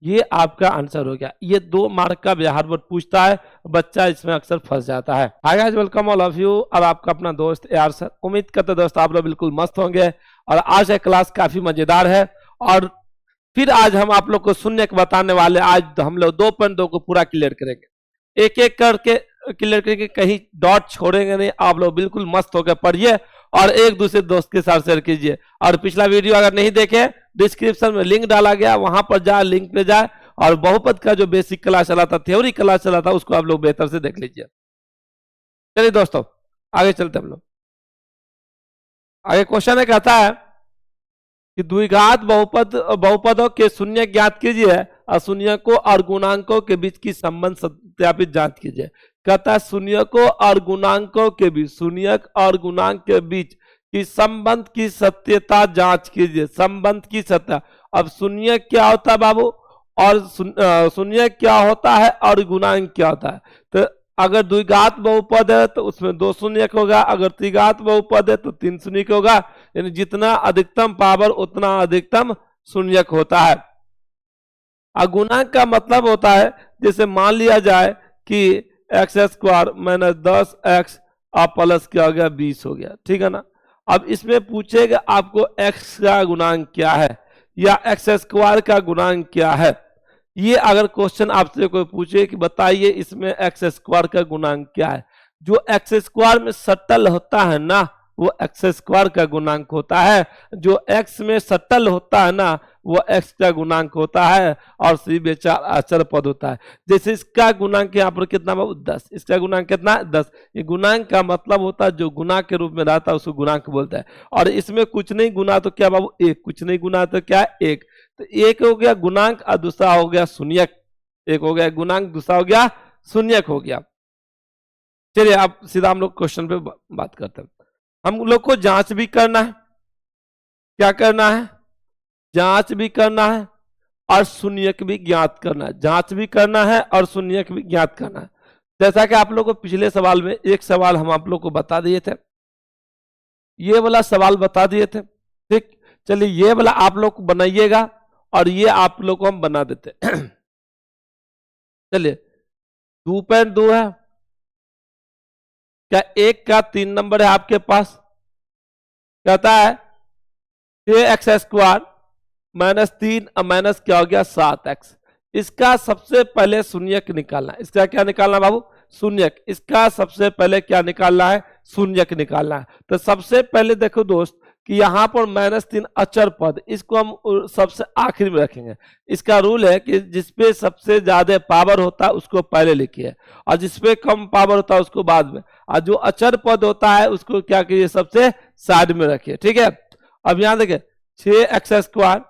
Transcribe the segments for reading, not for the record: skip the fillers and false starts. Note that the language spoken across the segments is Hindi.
ये आपका आंसर हो गया। ये 2 मार्क का बिहार बोर्ड पूछता है, बच्चा इसमें अक्सर फंस जाता है। Hi guys, welcome all of you. अब आपका अपना दोस्त यार सर, उम्मीद करते दोस्त आप लोग बिल्कुल मस्त होंगे और आज है क्लास काफी मजेदार है। और फिर आज हम आप लोग को शून्य बताने वाले, आज हम लोग 2.2 को पूरा क्लियर करेंगे, एक एक करके क्लियर करके, कहीं डॉट छोड़ेंगे नहीं। आप लोग बिल्कुल मस्त होकर पढ़िए और एक दूसरे दोस्त के साथ शेयर कीजिए। और पिछला वीडियो अगर नहीं देखे, डिस्क्रिप्शन में लिंक डाला गया, वहां पर जाए, लिंक पे जाए और बहुपद का जो बेसिक क्लास चला था, थ्योरी क्लास चला था, उसको आप लोग बेहतर से देख लीजिए। चलिए दोस्तों आगे चलते हम लोग। आगे क्वेश्चन है, कहता है कि द्विघात बहुपदों के शून्य ज्ञात कीजिए, अशून्यकों और गुणांकों के बीच की संबंध सत्यापित जांच कीजिए। कहता है शून्यकों और गुणांकों के बीच, शून्यक और गुणांक के बीच की संबंध की सत्यता जांच कीजिए। संबंध की सत्ता, अब शून्य क्या होता है बाबू, और शून्य क्या होता है और गुणांक क्या होता है। तो अगर द्विघात बहुपद है तो उसमें 2 शून्यक होगा, अगर त्रिघात बहुपद है तो 3 शून्यक होगा। यानी जितना अधिकतम पावर उतना अधिकतम शून्यक होता है। गुणांक का मतलब होता है, जैसे मान लिया जाए कि एक्स स्क्वायर माइनस 10x और प्लस क्या हो गया 20 हो गया, ठीक है ना। अब इसमें पूछेगा आपको x का गुणांक क्या है या एक्स स्क्वायर का गुणांक क्या है। ये अगर क्वेश्चन आपसे कोई पूछे कि बताइए इसमें एक्स स्क्वायर का गुणांक क्या है, जो एक्स स्क्वायर में सटल होता है ना वो एक्स स्क्वायर का गुणांक होता है। जो एक्स में सटल होता है ना वो एक्स का गुणांक होता है और सी बेचार अचर पद होता है। जैसे इसका गुणांक यहाँ पर कितना बाबू 10, इसका गुणांक कितना 10। ये गुणांक का मतलब होता है जो गुना के रूप में रहता है उसको गुणांक बोलता है। और इसमें कुछ नहीं गुना तो क्या बाबू 1, कुछ नहीं गुना तो क्या 1। तो एक हो गया गुणांक और दूसरा हो गया शून्यक। एक हो गया गुणांक, दूसरा हो गया शून्यक हो गया। चलिए अब सीधा हम लोग क्वेश्चन पे बात करते हैं। हम लोग को जांच भी करना है, क्या करना है, जांच भी करना है और शून्यक भी ज्ञात करना है। जांच भी करना है और शून्यक भी ज्ञात करना है। जैसा कि आप लोग को पिछले सवाल में एक सवाल हम आप लोग को बता दिए थे, ये वाला सवाल बता दिए थे, ठीक। चलिए ये वाला आप लोग बनाइएगा और ये आप लोग को हम बना देते। चलिए 2.2 है, क्या 1 का 3 नंबर है आपके पास। कहता है 6x स्क्वायर माइनस 3 और माइनस क्या हो गया 7x। इसका सबसे पहले शून्यक निकालना है। इसका क्या निकालना बाबू, शून्यक। इसका सबसे पहले क्या निकालना है, शून्यक निकालना है। तो सबसे पहले देखो दोस्त कि यहाँ पर -3 अचर पद, इसको हम सबसे आखिर में रखेंगे। इसका रूल है कि जिसपे सबसे ज्यादा पावर होता है उसको पहले लिखिए और जिसपे कम पावर होता है उसको बाद में, और जो अचर पद होता है उसको क्या कीजिए सबसे साइड में रखिए, ठीक है। अब यहाँ देखिए 6x स्क्वायर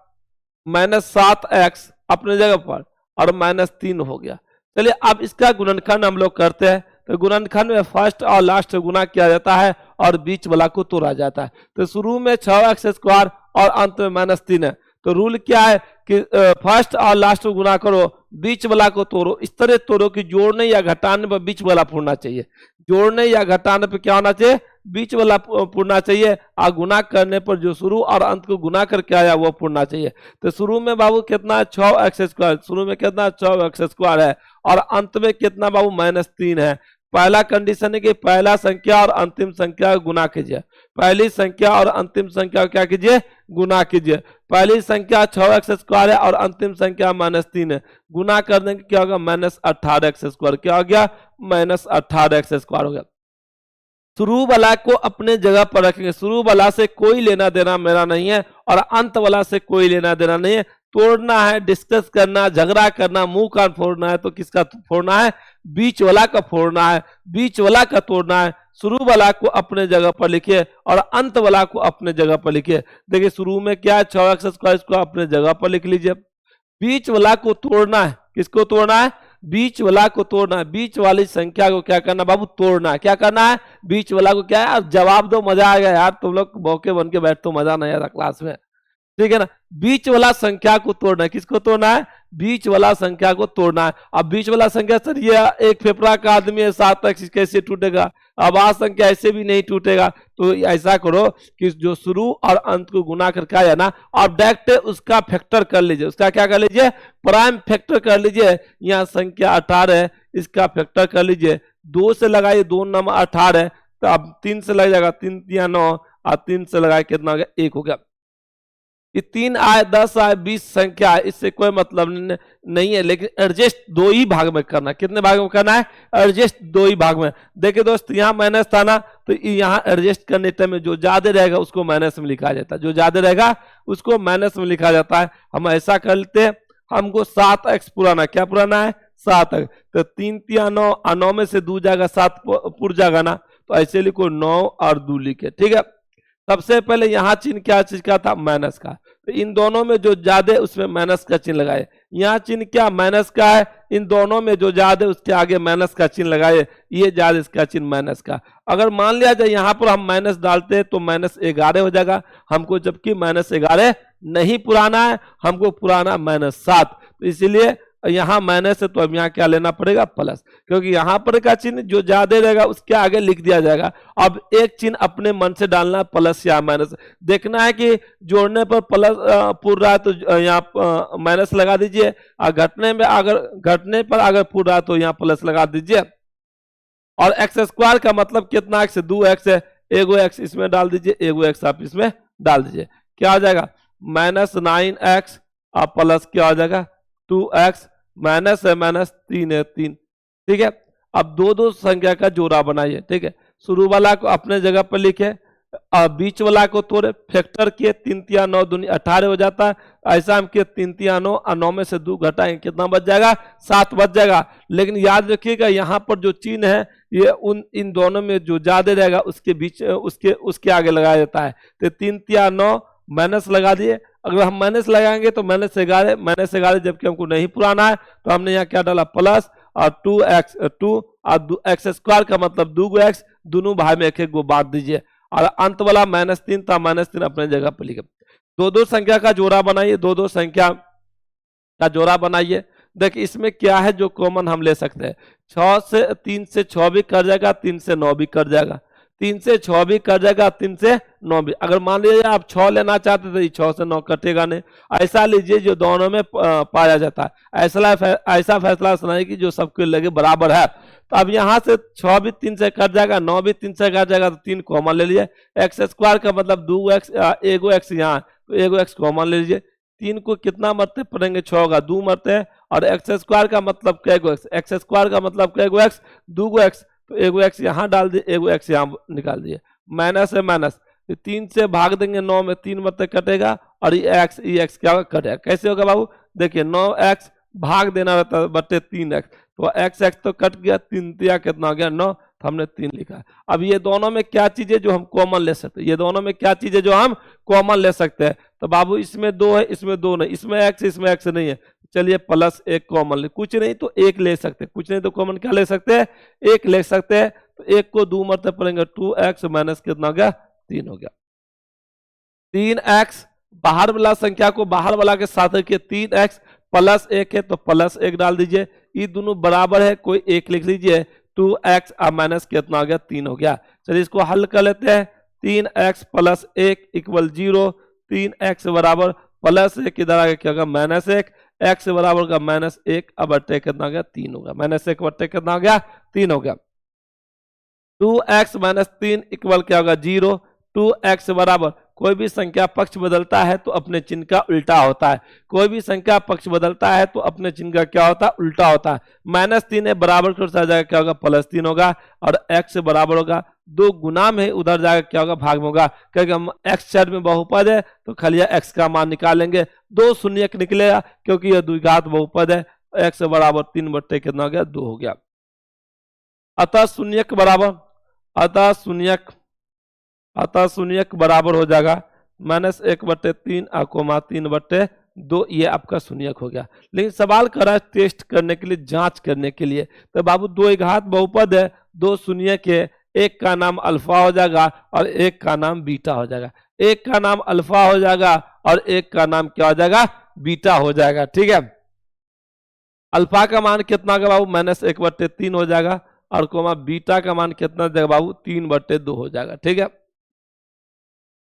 माइनस 7x अपने जगह पर और -3 हो गया। चलिए अब इसका गुणनखंड हम लोग करते हैं। तो गुणनखंड में फर्स्ट और लास्ट गुना किया जाता है और बीच वाला को तोड़ा जाता है। तो शुरू में 6x स्क्वायर और अंत में -3 है। तो रूल क्या है कि फर्स्ट और लास्ट को गुना करो, बीच वाला को तोड़ो। इस तरह तोड़ो कि जोड़ने या घटाने पर बीच वाला पूर्णा चाहिए, जोड़ने या घटाने पर क्या होना चाहिए, बीच वाला पूर्णा चाहिए। और गुना करने पर जो शुरू और अंत को गुना करके आया वो पूर्णा चाहिए। तो शुरू में बाबू कितना है 6x स्क्वायर, शुरू में कितना 6x स्क्वायर है और अंत में कितना बाबू -3 है। पहला कंडीशन है कि पहला संख्या और अंतिम संख्या गुना कीजिए। पहली संख्या और अंतिम संख्या क्या कीजिए, गुना कीजिए। पहली संख्या 6x स्क्वायर है और अंतिम संख्या -3 है। गुना करने के क्या होगा -18x स्क्वायर, क्या हो गया -18x स्क्वायर हो गया। शुरू वाला को अपने जगह पर रखेंगे। शुरू वाला से कोई लेना देना मेरा नहीं है और अंत वाला से कोई लेना देना नहीं है। तोड़ना है, डिस्कस करना, झगड़ा करना, मुंह कान फोड़ना है तो किसका फोड़ना है, बीच वाला का फोड़ना है, बीच वाला का तोड़ना है। शुरू वाला को अपने जगह पर लिखिए और अंत वाला को अपने जगह पर लिखिए। देखिए शुरू में क्या है 6x स्क्वायर, इसको अपने जगह पर लिख लीजिए। बीच वाला को तोड़ना है, किसको तोड़ना है, बीच वाला को तोड़ना है। बीच वाली संख्या को क्या करना बाबू, तोड़ना है। क्या करना है, बीच वाला को क्या है। जवाब दो, मजा आ गया यार, तुम लोग मौके बन के बैठ तो मजा नहीं आ रहा क्लास में। ठीक है ना। बीच वाला संख्या को तोड़ना है, किसको तोड़ना है, बीच वाला संख्या को तोड़ना है। अब बीच वाला संख्या सर ये एक फेफड़ा का आदमी है 7x कैसे टूटेगा, अब आ संख्या ऐसे भी नहीं टूटेगा। तो ऐसा करो कि जो शुरू और अंत को गुना करके आया ना, आप डायरेक्ट उसका फैक्टर कर लीजिए, उसका क्या कर लीजिए, प्राइम फैक्टर कर लीजिए। यहाँ संख्या 18 है, इसका फैक्टर कर लीजिए, 2 से लगाइए, 2 नंबर 18 है, तो अब 3 से लग जाएगा, 3 या 9 और 3 से लगाए कितना हो गया, 1 हो गया। ये 3 आए 10 आए 20 संख्या है, इससे कोई मतलब नहीं है, लेकिन एडजस्ट 2 ही भाग में करना। कितने भाग में करना है, एडजस्ट 2 ही भाग में। देखिए दोस्त यहाँ माइनस था ना, तो यहाँ एडजस्ट करने टाइम में जो ज्यादा रहेगा उसको माइनस में लिखा जाता है, जो ज्यादा रहेगा उसको माइनस में लिखा जाता है। हम ऐसा कर लेते हैं, हमको 7x पुराना, क्या पुराना है, 7x, तो 3 या 9, 9 में से 2 जाएगा 7 पुर जाएगा ना, तो ऐसे लिखो 9 और 2 लिखे, ठीक है। सबसे पहले यहाँ चिन्ह क्या चीज का था, माइनस का, तो इन दोनों में जो ज्यादा है उसमें माइनस का चिन्ह लगाए। यहाँ चिन्ह क्या माइनस का है, इन दोनों में जो ज्यादा है उसके आगे माइनस का चिन्ह लगाए, ये ज्यादा इसका चिन्ह माइनस का। अगर मान लिया जाए यहाँ पर हम माइनस डालते हैं तो -11 हो जाएगा हमको, जबकि -11 नहीं पुराना है, हमको पुराना -7, तो इसीलिए यहाँ माइनस है, तो अब यहाँ क्या लेना पड़ेगा, प्लस, क्योंकि यहाँ पर का चिन्ह जो ज्यादा रहेगा उसके आगे लिख दिया जाएगा। अब एक चिन्ह अपने मन से डालना, प्लस या माइनस, देखना है कि जोड़ने पर प्लस पूर रहा है तो यहाँ माइनस लगा दीजिए, और घटने पर अगर पूर रहा है तो यहाँ प्लस लगा दीजिए। और एक्स स्क्वायर का मतलब कितना एक्स, 2x है, एगो एक्स इसमें डाल दीजिए, एगो एक्स आप इसमें डाल दीजिए, क्या हो जाएगा, -9x और प्लस क्या हो जाएगा 2x, माइनस है माइनस 3 है 3, ठीक है। अब दो संख्या का जोड़ा बनाइए, ठीक है। शुरू वाला को अपने जगह पर लिखे, बीच वाला को तोड़े, फैक्टर किए, 3 या 9 दूनी 18 हो जाता है। ऐसा हम किए 3 या 9 और 9 में से 2 घटाएंगे, कितना बच जाएगा, 7 बच जाएगा। लेकिन याद रखिएगा यहाँ पर जो चिन्ह है ये इन दोनों में जो ज्यादा रहेगा उसके बीच उसके आगे लगाया जाता है। तो 3 या 9 माइनस लगा दिए, अगर हम माइनस लगाएंगे तो -11 जबकि हमको नहीं पुराना है, तो हमने यहाँ क्या डाला, प्लस और 2x 2 और एक्स स्क्वायर का मतलब 2x, दोनों भाई में एक गो बांट दीजिए, और अंत वाला -3 था, -3 अपने जगह पर लिखे। दो संख्या का जोड़ा बनाइए, दो संख्या का जोड़ा बनाइए। देखिए इसमें क्या है जो कॉमन हम ले सकते हैं, 3 से 6 भी कर जाएगा, 3 से 9 भी कर जाएगा, 3 से 6 भी कर जाएगा, 3 से 9 भी। अगर मान लीजिए आप 6 लेना चाहते तो 6 से 9 कटेगा नहीं, ऐसा लीजिए जो दोनों में पाया जाता है। ऐसा फैसला सुनाइए कि जो सबके लगे बराबर है। तो अब यहाँ से 6 भी 3 से कट जाएगा, 9 भी 3 से कट जाएगा, तो 3 कॉमन ले लीजिए। एक्स स्क्वायर का मतलब 2x, एगो एक्स यहाँ, तो एगो एक्स कॉमन ले लीजिए। 3 को कितना मरते पड़ेंगे, 6 होगा, 2 मरते हैं, और एक्स स्क्वायर का मतलब कैगो एक्स, एक्स स्क्वायर का मतलब कैगो एक्स, 2 एक्स, तो एगो एक्स यहाँ डाल दिए, एगो एक्स यहाँ निकाल दिए, माइनस है माइनस, 3 से भाग देंगे 9 में, 3 मरते कटेगा, और ये एक्स क्या होगा, कटेगा। कैसे होगा बाबू, देखिए 9x भाग देना रहता है बटे 3x, तो x तो कट गया, 3 या कितना हो गया 9, तो हमने 3 लिखा। अब ये दोनों में क्या चीजें जो हम कॉमन ले सकते हैं, ये दोनों में क्या चीजें जो हम कॉमन ले सकते हैं, तो बाबू इसमें 2 है, इसमें 2 नहीं, इसमें x नहीं है, चलिए +1 कॉमन ले, कुछ नहीं तो 1 ले सकते हैं, कुछ नहीं तो कॉमन क्या ले सकते हैं, 1 ले सकते हैं। तो 1 को 2 मरते पड़ेंगे, 2x माइनस कितना हो गया, 3 हो गया। 3x बाहर वाला संख्या को बाहर वाला के साथ रखिए, 3x +1 है तो +1 डाल दीजिए, ये दोनों बराबर है, कोई एक लिख लीजिए, 2x और माइनस कितना हो गया, 3 हो गया। चलिए इसको हल कर लेते हैं, 3x + 1 = 0, 3x बराबर +1 इधर आगे क्या होगा, -1, x बराबर का -1 अब बट्टे कितना हो गया, 3 होगा, -1 बट्टे कितना हो गया, 3 हो गया। 2x - 3 = क्या होगा, 0, 2x बराबर, कोई भी संख्या पक्ष बदलता है तो अपने चिन्ह का उल्टा होता है, कोई भी संख्या पक्ष बदलता है तो अपने चिन्ह का क्या होता है, उल्टा होता है। -3 है, बराबर की ओर से आ जाएगा, क्या होगा, +3 होगा, और x बराबर होगा 2 गुना में उधर जाएगा, क्या होगा, भाग में होगा, क्योंकि हम x साइड में बहुपद है तो खाली x का मान निकालेंगे, 2 शून्यक निकलेगा, क्योंकि यह द्विघात बहुपद है, x बराबर 3 बट्टे कितना हो गया, 2 हो गया। अतः शून्यक बराबर, अतः शून्यक बराबर हो जाएगा -1/3 अकोमा 3/2, ये आपका शून्यक हो गया। लेकिन सवाल कर रहा है टेस्ट करने के लिए, जांच करने के लिए, तो बाबू 2 घात बहुपद है, 2 शून्यक है, एक का नाम अल्फा हो जाएगा और एक का नाम बीटा हो जाएगा, एक का नाम अल्फा हो जाएगा और एक का नाम क्या हो जाएगा, बीटा हो जाएगा। ठीक है, अल्फा का मान कितना होगा बाबू, -1/3 हो जाएगा, और कोमा बीटा का मान कितना हो जाएगा बाबू, 3/2 हो जाएगा। ठीक है,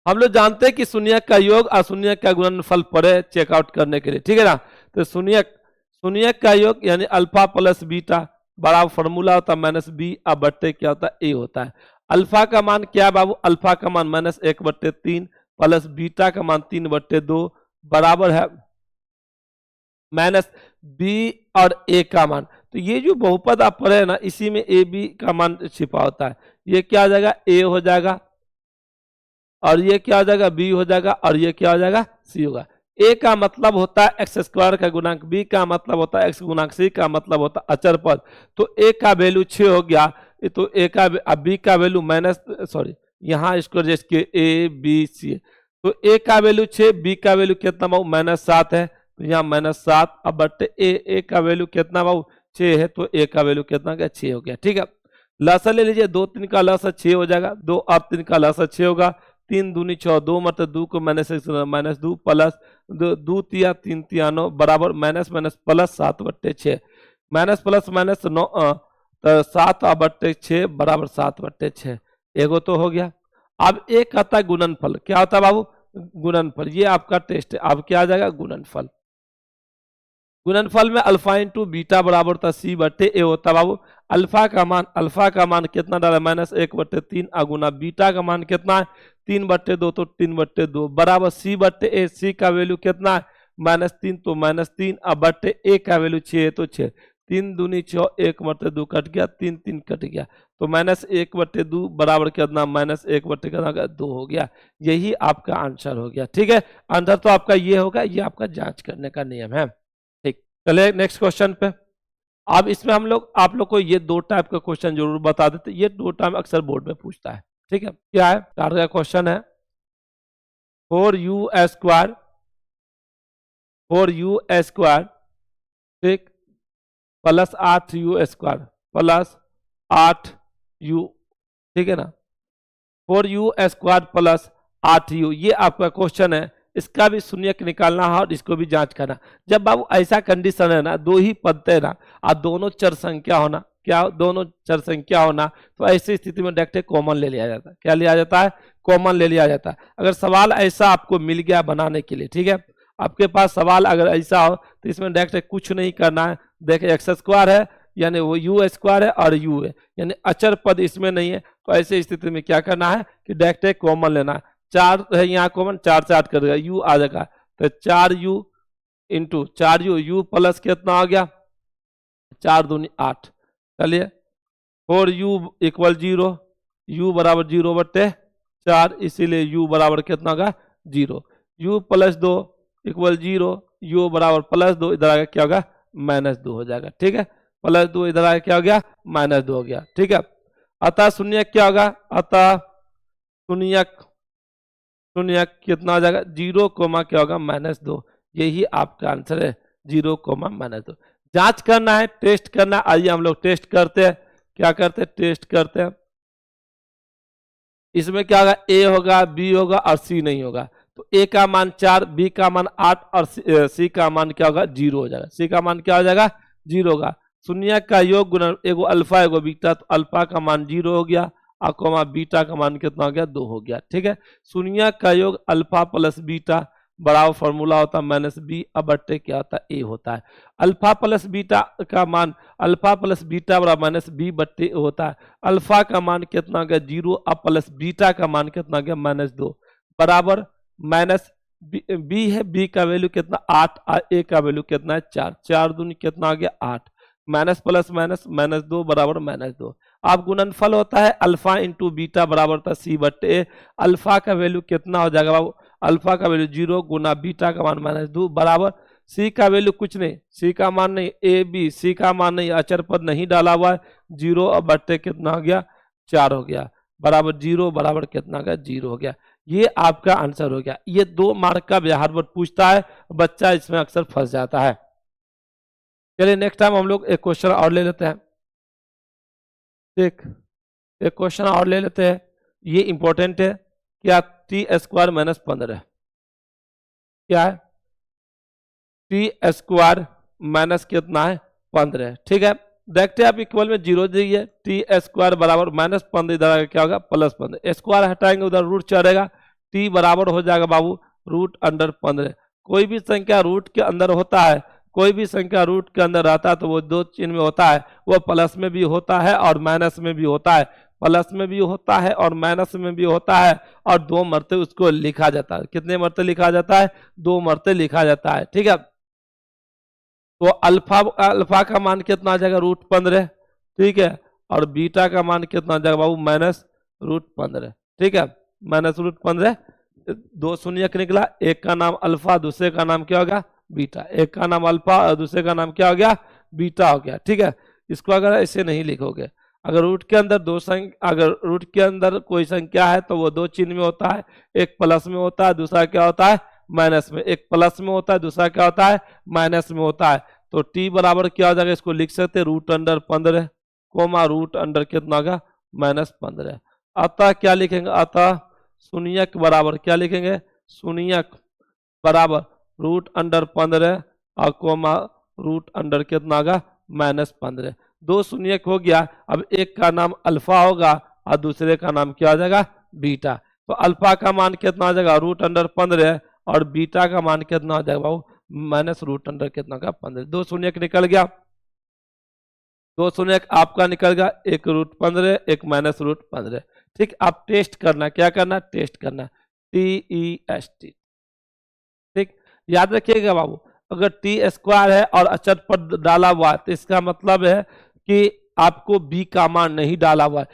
हम लोग जानते हैं कि शून्यक का योग और शून्यक का गुणनफल पड़े चेकआउट करने के लिए। ठीक है ना, तो शून्यक का योग यानी अल्फा प्लस बीटा बराबर फॉर्मूला होता है -b/, क्या होता है, a होता है। अल्फा का मान क्या है बाबू, अल्फा का मान -1/3 प्लस बीटा का मान 3/2 बराबर है -b और a का मान। तो ये जो बहुपद आप पढ़े ना, इसी में a b का मान छिपा होता है। ये क्या हो जाएगा, a हो जाएगा, और ये क्या हो जाएगा, b हो जाएगा, और ये क्या हो जाएगा, c होगा। a का मतलब होता है एक्स स्क्वायर का गुणांक, b का मतलब होता है एक्स गुणांक, c का मतलब होता है अचर पद। तो a का वैल्यू 6 हो गया, तो a का b का वैल्यू यहाँ इसको जैसे a b c, तो a का वैल्यू 6, b का वैल्यू कितना बाबू, -7 है, तो यहाँ -7 अब बट्टे a का वैल्यू कितना बाबू, 6 है, तो a का वैल्यू कितना गया, 6 हो गया। ठीक है, लसा ले लीजिए, 2 3 का लसा 6 हो जाएगा, 2 और 3 का लसा 6 होगा, 3 दूनी 6, 2 मतलब 2 को -2 प्लस 2 तिया 3 तिया 9 बराबर प्लस 7/6, माइनस प्लस माइनस 9 तो 7/6 बराबर 7/6, एगो तो हो गया। अब एक आता है गुणनफल, क्या होता है बाबू, गुणनफल, ये आपका टेस्ट है। अब क्या आ जाएगा, गुणनफल। गुणनफल में अल्फा इंटू बीटा बराबर होता c/a होता है बाबू। अल्फा का मान कितना डाला, -1/3 अगुना बीटा का मान कितना है, 3/2, तो 3/2 बराबर c/a। c का वैल्यू कितना है, -3, तो -3 अब बट्टे a का वैल्यू 6 है, तो 6, 3 दूनी 6, 1/2 कट गया, 3 3 कट गया, तो -1/2 बराबर कितना, -1/2 हो गया। यही आपका आंसर हो गया। ठीक है, आंसर तो आपका ये होगा, ये आपका जांच करने का नियम है। ठीक, चलिए नेक्स्ट क्वेश्चन पे। अब इसमें हम लोग आप लोग को ये 2 टाइप का क्वेश्चन जरूर बता देते, ये 2 टाइप अक्सर बोर्ड में पूछता है। ठीक है, क्या है, चार का क्वेश्चन है, 4u² 4u² ठीक, प्लस 8u² प्लस 8u, ठीक है ना, 4u² प्लस 8u, ये आपका क्वेश्चन है। इसका भी शून्यक निकालना है और इसको भी जांच करना। जब बाबू ऐसा कंडीशन है ना, 2 ही पद है ना, और दोनों चर संख्या होना, क्या दोनों चर संख्या होना, तो ऐसी स्थिति में डायरेक्ट कॉमन ले लिया जाता है। क्या लिया जाता है, कॉमन ले लिया जाता है। अगर सवाल ऐसा आपको मिल गया बनाने के लिए, ठीक है, आपके पास सवाल अगर ऐसा हो, तो इसमें डायरेक्ट कुछ नहीं करना है। देखिए x² है, यानी वो u² है, और u है, यानी अचर पद इसमें नहीं है, तो ऐसे स्थिति में क्या करना है कि डायरेक्ट कॉमन लेना है। 4 है यहाँ कॉमन, 4 से 8 कर देगा, u आ जाएगा, तो 4u into 4u, u plus कितना हो गया, 4 दूनी 8, चलिए 4u = 0, u बराबर 0/4, इसीलिए u बराबर कितना होगा, 0, u + 2 = 0, u बराबर +2, इधर आगे क्या होगा, -2 हो जाएगा। ठीक है, +2 इधर आगे क्या हो गया, -2 हो गया। ठीक है, अतः शून्यक क्या होगा, अतः शून्यक कितना हो जाएगा, 0, क्या होगा, -2, यही आपका आंसर है, 0, -2। जांच करना है, टेस्ट करना है। आइए हम लोग टेस्ट करते हैं, क्या करते हैं, टेस्ट करते हैं। इसमें क्या होगा, ए होगा, बी होगा और सी नहीं होगा। तो ए का मान 4, बी का मान 8 और सी का मान क्या होगा, 0 हो जाएगा। सी का मान क्या हो जाएगा, 0 होगा। शून्य का योग गुना एगो अल्फा एगो बीटा, तो अल्फा का मान 0 हो गया, और बीटा का मान कितना हो गया, 2 हो गया। ठीक है, शून्य का योग अल्फा प्लस बीटा बराबर फॉर्मूला होता है -b/, क्या होता है, ए होता है। अल्फा प्लस बीटा का मान, अल्फा प्लस बीटा बराबर -b/a होता है। अल्फा का मान कितना गया, 0, और प्लस बीटा का मान कितना गया, -2 बराबर माइनस बी है, बी का वैल्यू कितना 8, और ए का वैल्यू कितना है 4, 4 दूनी कितना आ गया 8, माइनस प्लस माइनस -2 बराबर -2। अब गुणनफल होता है अल्फा इंटू बीटा बराबर होता है c/a। अल्फा का वैल्यू कितना हो जाएगा बाबू, अल्फा का वैल्यू 0 गुना बीटा का मान -2 बराबर सी का वैल्यू कुछ नहीं, सी का मान नहीं, ए बी सी का मान नहीं, अचर पद नहीं डाला हुआ है, 0 और बट्टे कितना हो गया, 4 हो गया, बराबर 0 बराबर कितना गया, 0 हो गया। ये आपका आंसर हो गया। ये 2 मार्क का बिहार बोर्ड पूछता है, बच्चा इसमें अक्सर फंस जाता है। चलिए नेक्स्ट टाइम हम लोग एक क्वेश्चन और ले लेते हैं। ठीक, एक क्वेश्चन और ले लेते हैं, ये इंपॉर्टेंट है। क्या t² - 15 क्या है, टी स्क्वायर माइनस कितना है 15। ठीक है, देखते हैं आप इक्वल में जीरो दीजिए, टी स्क्वायर बराबर माइनस 15, इधर आगे क्या होगा प्लस 15, स्क्वायर हटाएंगे उधर रूट चढ़ेगा, टी बराबर हो जाएगा बाबू रूट अंडर 15। कोई भी संख्या रूट के अंदर होता है, कोई भी संख्या रूट के अंदर रहता है तो वो दो चिन्ह में होता है, वो प्लस में भी होता है और माइनस में भी होता है, प्लस में भी होता है और माइनस में भी होता है, और दो मरते उसको लिखा जाता है। कितने मरते लिखा जाता है, दो मरते लिखा जाता है। ठीक है, तो अल्फा अल्फा का मान कितना आ जाएगा रूट 15। ठीक है, और बीटा का मान कितना आ जाएगा बाबू माइनस रूट 15। ठीक है, माइनस रूट 15, दो शून्य निकला, एक का नाम अल्फा दूसरे का नाम क्या हो गया बीटा, एक का नाम अल्फा और दूसरे का नाम क्या हो गया बीटा हो गया। ठीक है, इसको अगर ऐसे नहीं लिखोगे, अगर रूट के अंदर दो संख्या, अगर रूट के अंदर कोई संख्या है तो वो दो चिन्ह में होता है, एक प्लस में होता है दूसरा क्या होता है माइनस में, एक प्लस में होता है दूसरा क्या होता है माइनस में होता है। तो टी बराबर क्या हो जाएगा, इसको लिख सकते हैं root under 15 comma root under कितना होगा माइनस 15। अतः क्या लिखेंगे, अतः शून्यक बराबर क्या लिखेंगे, शून्यक बराबर रूट अंडर 15 और कोमा रूट अंडर कितना होगा माइनस 15। दो शून्यक हो गया, अब एक का नाम अल्फा होगा और दूसरे का नाम क्या हो जाएगा बीटा। तो अल्फा का मान कितना हो जाएगा रूट अंडर 15 और बीटा का मान कितना हो जाएगा बाबू माइनस रूट अंडर कितना का 15। दो शून्यक निकल गया, दो शून्यक आपका निकल गया, एक रूट 15 एक माइनस रूट 15। ठीक, आप टेस्ट करना, क्या करना टेस्ट करना, TEST। ठीक, याद रखिएगा बाबू, अगर टी स्क्वायर है और अचर पर डाला हुआ है तो इसका मतलब है कि आपको बी का मान नहीं डाला हुआ है,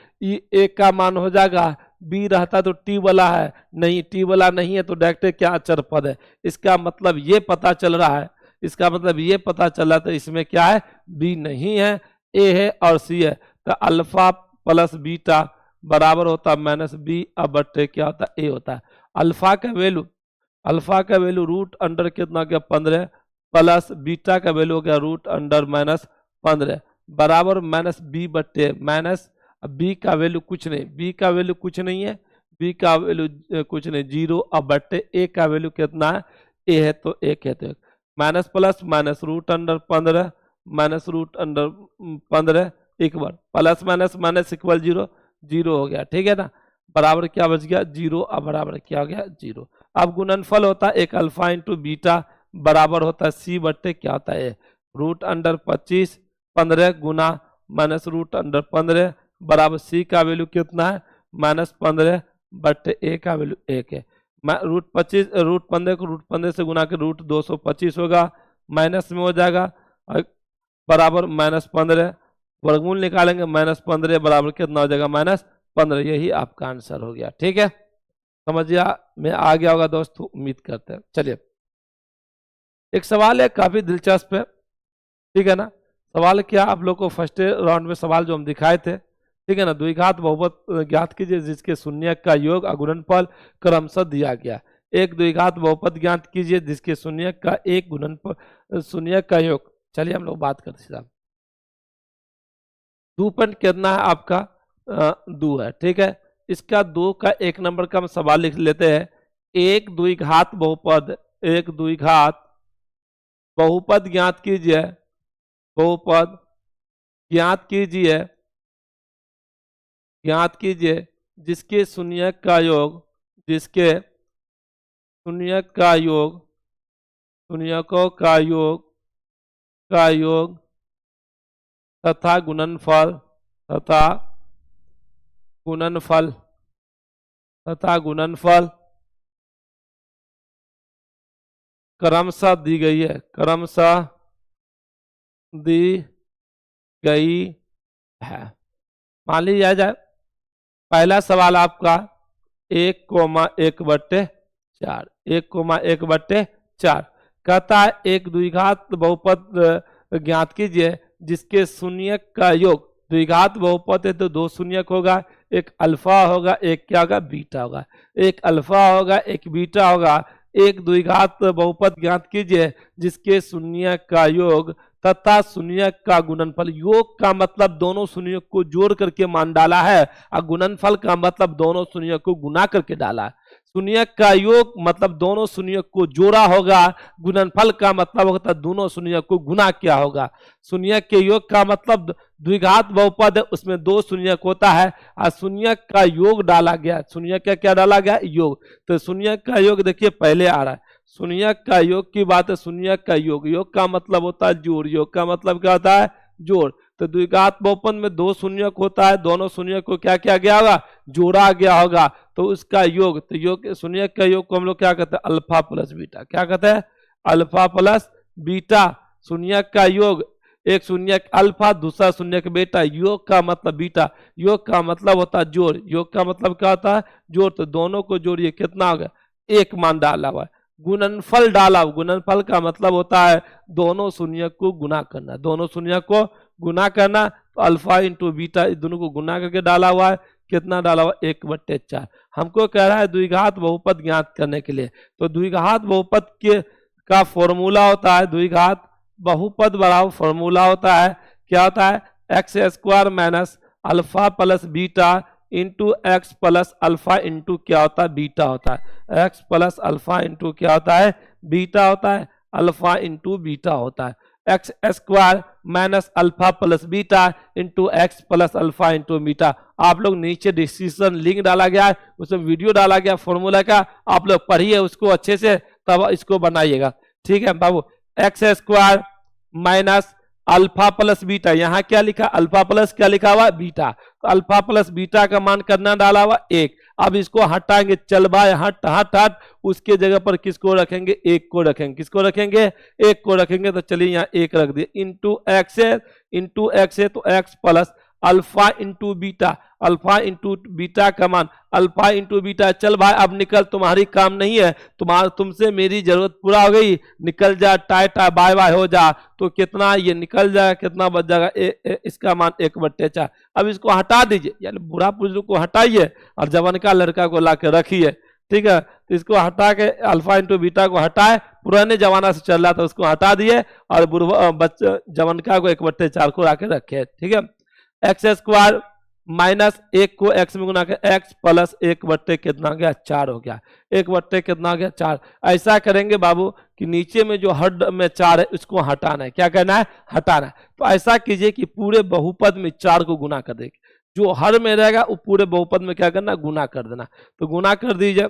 ए का मान हो जाएगा, बी रहता तो टी वाला है, नहीं टी वाला नहीं है तो डायरेक्ट क्या अचर पद है। इसका मतलब ये पता चल रहा है, इसका मतलब ये पता चल रहा है तो इसमें क्या है बी नहीं है, ए है और सी है। तो अल्फा प्लस बीटा बराबर होता है माइनस बी अब बट्टे क्या होता है ए होता है। अल्फा का वैल्यू रूट अंडर कितना गया 15 प्लस बीटा का वैल्यू हो गया रूट अंडर माइनस 15 बराबर माइनस बी बट्टे माइनस बी का वैल्यू कुछ नहीं, बी का वैल्यू कुछ नहीं है, बी का वैल्यू कुछ नहीं जीरो, अब बट्टे ए का वैल्यू कितना है ए है तो एक है तो minus plus minus root under 15 minus root under 15 एक बार plus minus minus equal zero, zero हो गया। ठीक है ना, बराबर क्या बच गया जीरो, अब बराबर क्या हो गया जीरो। अब गुणनफल होता है एक अल्फा इंटू बीटा बराबर होता है सी बट्टे क्या होता है रूट अंडर 25 15 गुना माइनस रूट अंडर 15 बराबर सी का वैल्यू कितना है माइनस 15 बट्टे ए का वैल्यू एक है। रूट 25 रूट 15 को रूट 15 से गुना के रूट 225 होगा, माइनस में हो जाएगा बराबर माइनस 15, वर्गमूल निकालेंगे माइनस 15 बराबर कितना हो जाएगा माइनस 15। यही आपका आंसर हो गया। ठीक है, समझिए में आ गया होगा दोस्त, उम्मीद करते हैं। चलिए एक सवाल है काफी दिलचस्प है। ठीक है ना, सवाल क्या आप लोग को फर्स्ट राउंड में सवाल जो हम दिखाए थे, ठीक है ना, द्विघात बहुपद ज्ञात कीजिए जिसके शून्य का योग गुणनफल क्रमशः दिया गया। एक द्विघात बहुपद ज्ञात कीजिए जिसके शून्य का एक गुणनफल शून्य का योग। चलिए हम लोग बात करते हैं। 2 पॉइंट कितना है आपका 2 है। ठीक है, इसका 2 का एक नंबर का हम सवाल लिख लेते हैं। एक द्विघात बहुपद, एक द्विघात बहुपद ज्ञात कीजिए, बहुपद ज्ञात कीजिए, ज्ञात कीजिए जिसके शून्य का योग, जिसके शून्य का योग, शून्यकों का योग, का योग तथा गुणनफल, तथा गुणनफल, तथा गुणनफल क्रमशः दी गई है, क्रमशः दी गई है। मान लीजिए जाए पहला सवाल आपका 1,1/4, 1,1/4 कहता है एक द्विघात बहुपद ज्ञात कीजिए जिसके शून्य का योग, द्विघात बहुपद है तो दो शून्यक होगा, एक अल्फा होगा एक क्या होगा बीटा होगा, एक अल्फा होगा एक बीटा होगा। एक द्विघात बहुपद ज्ञात कीजिए जिसके शून्य का योग तथा शून्य का गुणनफल। योग का मतलब दोनों शून्य को जोड़ करके मान डाला है और गुणनफल का मतलब दोनों शून्य को गुना करके डाला है। शून्यक का योग मतलब दोनों शून्यक को जोड़ा होगा। गुणनफल का मतलब होता है दोनों शून्यक को गुना किया होगा। शून्यक के योग का मतलब द्विघात बहुपद है, उसमें दो शून्यक होता है और शून्यक का योग डाला गया। शून्यक का क्या डाला गया? योग। तो शून्यक का योग देखिए पहले आ रहा है। शून्यक का योग की बात है। शून्यक का योग, योग का मतलब होता है जोड़, योग का मतलब क्या होता है? जोड़। तो द्विघात बहुपद में दो शून्यक होता है, दोनों शून्यक को क्या किया गया होगा? जोड़ा गया होगा, तो उसका योग। तो योग शून्यक का योग को हम लोग क्या कहते हैं? Alpha plus beta. क्या कहते हैं? Alpha plus beta. शून्यक का योग, एक शून्यक अल्फा दूसरा शून्यक बीटा, योग का मतलब बीटा, योग का मतलब होता है जोड़, योग का मतलब क्या होता है? जोड़। तो दोनों को जोड़िए, कितना होगा? एक मान डाला हुआ है। गुणनफल डाला, गुणनफल का मतलब होता है दोनों शून्यक को गुना करना, दोनों शून्यक को गुना करना। तो अल्फा इंटू बीटा इस दोनों को गुना करके डाला हुआ है। कितना डाला हुआ? 1/4। हमको कह रहा है द्विघात बहुपद ज्ञात करने के लिए। तो द्विघात बहुपद के का फॉर्मूला होता है, द्विघात बहुपद बराबर फॉर्मूला होता है, क्या होता है? X square minus alpha plus beta into x plus alpha into क्या होता है? बीटा होता है। एक्स प्लस अल्फा इंटू क्या होता है? बीटा होता है। अल्फा इंटू बीटा होता है। X square minus alpha plus beta into x plus alpha into beta. आप लोग नीचे डिस्क्रिप्शन लिंक डाला गया है, उसमें वीडियो डाला गया फॉर्मूला का, आप लोग पढ़िए उसको अच्छे से, तब इसको बनाइएगा। ठीक है बाबू? X square minus alpha plus beta, यहाँ क्या लिखा? अल्फा प्लस क्या लिखा हुआ? बीटा। तो अल्फा प्लस बीटा का मान करना डाला हुआ 1। अब इसको हटाएंगे, चल भाई हट हट हट, उसके जगह पर किसको रखेंगे? 1 को रखेंगे। किसको रखेंगे? 1 को रखेंगे। तो चलिए यहाँ 1 रख दिए। इंटू एक्स है, इंटू एक्स है तो x plus alpha into beta, alpha into beta का मान अल्फा इंटू बीटा। चल भाई अब निकल, तुम्हारी काम नहीं है, तुमसे मेरी जरूरत पूरा हो गई, निकल जा, टाटा बाय बाय हो जा। तो कितना ये निकल जाएगा, कितना बच जाएगा? इसका मान 1/4। अब इसको हटा दीजिए, यानी बुरा पुरुष को हटाइए और जवान का लड़का को ला के रखिए। ठीक है? तो इसको हटा के अल्फा इंटू बीटा को हटाए, पुराने जमाना से चल रहा था उसको हटा दिए और जवान का को 1/4 को लाके रखे। ठीक है? एक्स स्क्वायर माइनस 1 को एक्स में गुना कर एक्स प्लस 1/, कितना गया? 4 हो गया। 1/, कितना गया? 4। ऐसा करेंगे बाबू कि नीचे में जो हद में 4 है उसको हटाना है। क्या करना है? हटाना है। तो ऐसा कीजिए कि पूरे बहुपद में 4 को गुना कर देंगे, जो हर में रहेगा वो पूरे बहुपद में क्या करना? गुना कर देना। तो गुना कर दीजिए,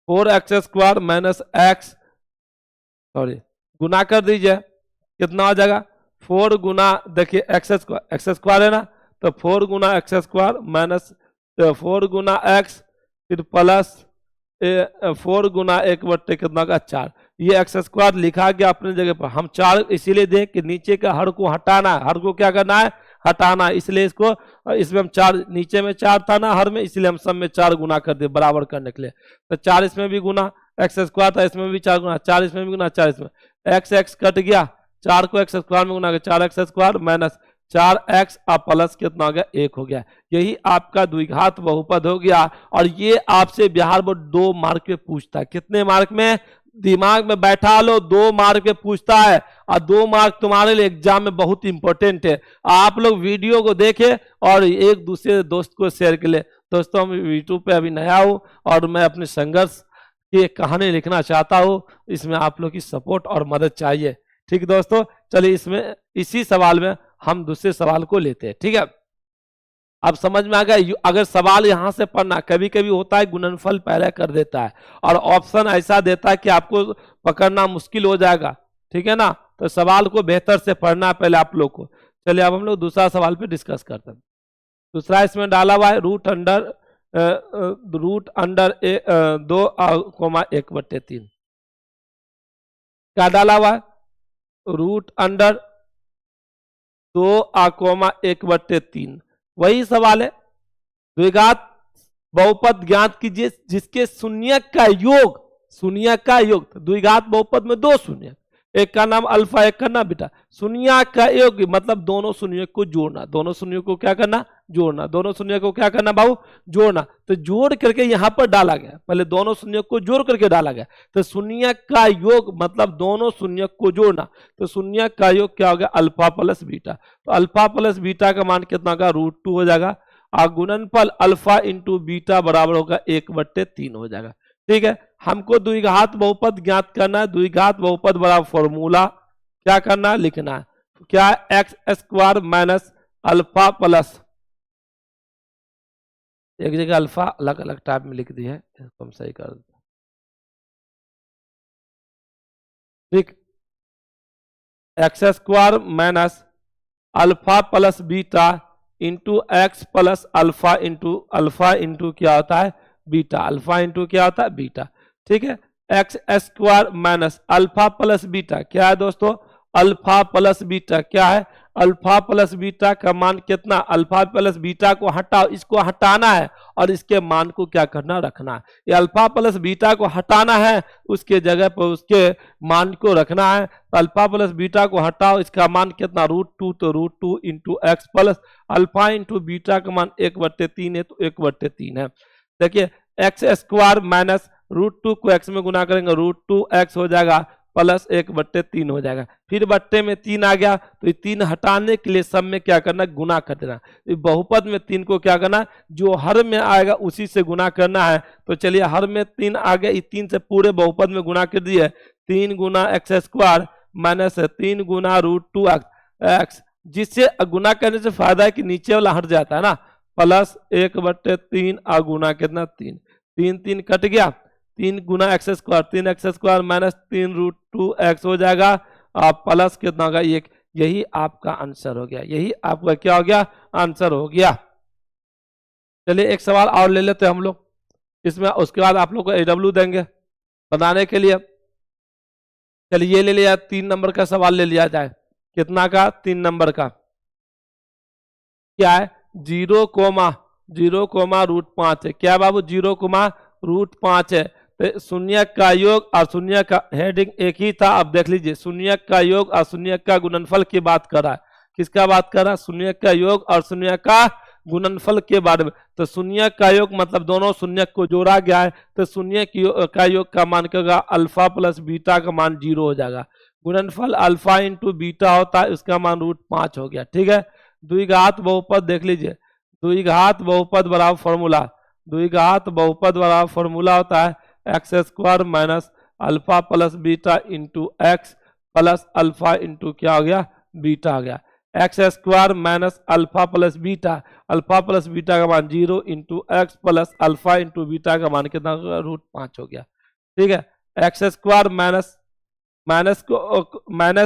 4x² माइनस एक्स, सॉरी गुना कर दीजिए, कितना हो जाएगा? 4 गुना, देखिए एक्स स्क्वायर है ना, तो 4 गुना x² माइनस 4 गुना x, फिर प्लस 4 गुना 1/, कितना का? 4। ये x² लिखा गया अपने जगह पर। हम 4 इसीलिए दें कि नीचे का हर को हटाना है, हर को क्या करना है? हटाना। इसलिए इसको, इसमें हम 4, नीचे में 4 था ना हर में, इसलिए हम सब में 4 गुना कर दिए बराबर करने के लिए। तो 4 इसमें भी गुना, x² था इसमें भी 4 गुना, 4 इसमें भी गुना, 4 इसमें, x कट गया, 4 को x² में गुना कर 4x² माइनस 4x प्लस कितना हो गया? 1 हो गया। यही आपका द्विघात बहुपद हो गया। और ये आपसे बिहार बोर्ड 2 मार्क में पूछता है। कितने मार्क में? दिमाग में बैठा लो, 2 मार्क में पूछता है। और 2 मार्क तुम्हारे लिए एग्जाम में बहुत इंपॉर्टेंट है। आप लोग वीडियो को देखें और एक दूसरे दोस्त को शेयर कर ले। दोस्तों मैं यूट्यूब पे अभी नया हूँ और मैं अपने संघर्ष की एक कहानी लिखना चाहता हूँ, इसमें आप लोग की सपोर्ट और मदद चाहिए। ठीक दोस्तों, चलिए इसमें इसी सवाल में हम दूसरे सवाल को लेते हैं। ठीक है? अब समझ में आ गया? अगर सवाल यहां से पढ़ना, कभी कभी होता है गुणनफल पहले कर देता है और ऑप्शन ऐसा देता है कि आपको पकड़ना मुश्किल हो जाएगा। ठीक है ना? तो सवाल को बेहतर से पढ़ना पहले आप लोग को। चलिए अब हम लोग दूसरा सवाल पे डिस्कस करते हैं। दूसरा इसमें डाला हुआ है रूट अंडर 2,1/3। क्या डाला हुआ है? Root under 2,1/3। वही सवाल है, द्विघात बहुपद ज्ञात कीजिए जिसके शून्यक का योग, शून्यक का योग, द्विघात बहुपद में 2 शून्यक, एक का नाम अल्फा एक का नाम बीटा, शून्यक का योग मतलब दोनों शून्यक को जोड़ना, दोनों शून्यक को क्या करना? जोड़ना। दोनों शून्यक को क्या करना बाबू? जोड़ना। तो जोड़ करके यहां पर डाला गया, पहले दोनों शून्यक को जोड़ करके डाला गया। तो शून्यक का योग मतलब दोनों शून्यक को जोड़ना। तो शून्यक का योग क्या हो गया? Alpha plus beta. तो अल्फा प्लस बीटा का मान कितना होगा? √2 हो जाएगा। और गुणनफल अल्फा इंटू बीटा बराबर होगा 1/3 हो जाएगा। ठीक है, हमको द्विघात बहुपद ज्ञात करना है। द्विघात बहुपद बराबर फॉर्मूला क्या करना है, लिखना है। क्या x square minus alpha plus, एक जगह अल्फा अलग अलग टाइप में लिख दी है, इसको हम सही कर देते हैं। ठीक, x square minus alpha plus beta into x plus alpha into क्या होता है, बीटा। अल्फा इंटू क्या होता है, बीटा। ठीक है, x square minus alpha plus beta क्या है दोस्तों, अल्फा प्लस बीटा क्या है, अल्फा प्लस बीटा का मान कितना, अल्फा प्लस बीटा को हटाओ, इसको हटाना है और इसके मान को क्या करना, रखना है। ये अल्फा प्लस बीटा को हटाना है, उसके जगह पर उसके मान को रखना है। तो अल्फा प्लस बीटा को हटाओ, इसका मान कितना, √2, तो √2 into x plus alpha into beta का मान 1/3 है, तो 1/3 है। देखिए एक्स स्क्वायर माइनस √2 को एक्स में गुना करेंगे, √2x हो जाएगा प्लस 1/3 हो जाएगा। फिर बट्टे में 3 आ गया, तो ये 3 हटाने के लिए सब में क्या करना, गुना कर देना। बहुपद में 3 को क्या करना, जो हर में आएगा उसी से गुना करना है। तो चलिए हर में 3 आ गया, इस 3 से पूरे बहुपद में गुना कर दिए। 3 गुना एक्स स्क्वायर माइनस 3 गुना √2x, जिससे गुना करने से फायदा है कि नीचे वाला हट जाता है ना, प्लस 1/3 और गुना कितना, 3, 3 कट गया, 3 गुना X square, 3x square minus 3√2x हो जाएगा और प्लस कितना होगा, 1। यही आपका आंसर हो गया, यही आपका क्या हो गया, आंसर हो गया। चलिए एक सवाल और ले लेते हैं हम लोग इसमें, उसके बाद आप लोग को AW देंगे बनाने के लिए। चलिए ये ले लिया, 3 नंबर का सवाल ले लिया जाए। कितना का, 3 नंबर का। क्या है, 0,0,5 है। क्या बाबू, 0,5 है। तो शून्य का योग और शून्य का हेडिंग एक ही था। अब देख लीजिए, शून्य का योग और शून्य का गुणनफल की बात कर रहा है। किसका बात कर रहा है, शून्य का योग और शून्य का गुणनफल के बारे में। तो शून्य का योग मतलब दोनों शून्य को जोड़ा गया है, तो शून्य का योग का मान क्या होगा, अल्फा प्लस बीटा का मान 0 हो जाएगा। गुणनफल अल्फा इंटू बीटा होता है, उसका मान √5 हो गया। ठीक है, द्विघात बहुपद देख लीजिए, द्विघात बहुपद बराबर फॉर्मूला, द्विघात बहुपद बराबर फॉर्मूला होता है x square minus alpha plus beta into x plus alpha into क्या हो गया, बीटा हो गया। X square minus alpha plus beta का मान 0 into x plus alpha into beta का मान कितना होगा, √5 हो गया। ठीक है, एक्स स्क्वायर माइनस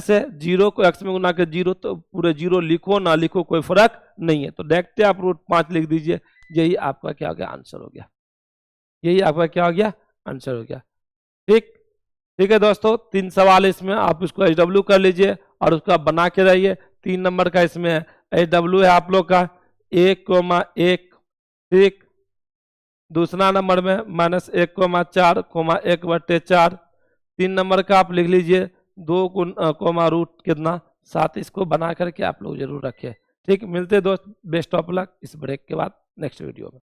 है, 0 को एक्स में गुना कर 0, तो पूरे 0 लिखो ना लिखो कोई फर्क नहीं है, तो डायरेक्ट आप √5 लिख दीजिए। यही आपका क्या हो गया, आंसर हो गया। यही आपका क्या हो गया, आंसर हो गया। ठीक, ठीक है दोस्तों, 3 सवाल इसमें, आप इसको AW कर लीजिए और उसका बना के रहिए। 3 नंबर का इसमें है, AW है आप लोग का 1,1। ठीक, दूसरा नंबर में -1,4, 1/4। 3 नंबर का आप लिख लीजिए 2 √, कितना 7। इसको बना करके आप लोग जरूर रखें। ठीक, मिलते दोस्त, बेस्ट ऑफ लक इस ब्रेक के बाद नेक्स्ट वीडियो में।